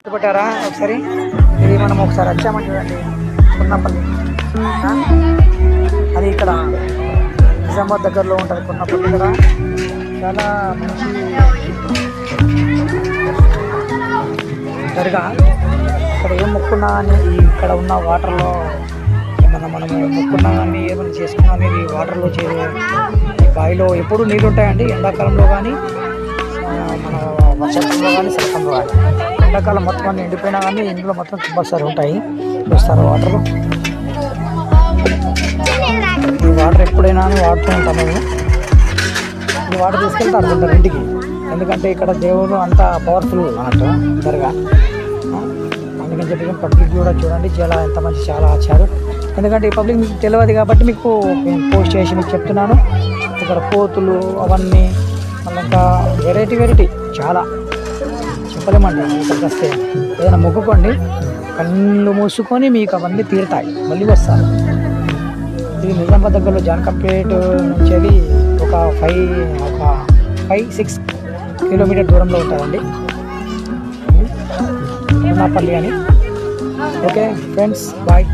గుర్తుపట్టారా ఒకసారి? ఇది మనం ఒకసారి వచ్చామని చూడండి, కొన్నపల్లి. అది ఇక్కడ నిజామాబాద్ దగ్గరలో ఉంటుంది కొన్నపల్లి కదా. చాలా మంచి దర్గా. ఇక్కడ ఏం మొక్కున్నా అని ఇక్కడ ఉన్న వాటర్లో ఏమన్నా మనము మొక్కున్నా కానీ ఏమైనా చేసుకున్నా అనేది వాటర్లో బావిలో ఎప్పుడు నీళ్ళు ఉంటాయండి. ఎండాకాలంలో కానీ మన వర్షాకాలంలో కానీ శీతాకాలంలో కానీ. ఎండాకాలం మొత్తం అన్నీ ఎండిపోయినా కానీ ఇందులో మొత్తం కంపల్సరీ ఉంటాయి. చూస్తారు వాటర్. ఈ వాటర్ ఎప్పుడైనా వాడుతూ ఉంటాం మేము. ఈ వాటర్ తీసుకెళ్తే అనుకుంటారు ఇంటికి, ఎందుకంటే ఇక్కడ దేవుడు అంతా పవర్ఫుల్ అన్నట్టు దర్గా. అందుకని చెప్పి పబ్లిక్ కూడా చూడండి ఎంత మంచి చాలా వచ్చారు. ఎందుకంటే ఈ పబ్లిక్ మీకు తెలియదు కాబట్టి మీకు పోస్ట్ చేసి మీకు చెప్తున్నాను. ఇక్కడ కోతులు అవన్నీ మళ్ళీ ఇంకా వెరైటీ చాలా చెప్పలేమండి. ఇక్కడికి వస్తే ఏదైనా మొక్కుకోండి, కళ్ళు మూసుకొని మీకు అవన్నీ తీరుతాయి, మళ్ళీ వస్తారు. ఇది నిజామాబాద్ దగ్గరలో జాన్కంపేట్ నుంచి అది ఒక 5-6 కిలోమీటర్ దూరంలో ఉంటుందండి కొన్నపల్లి అని. Okay friends, bye.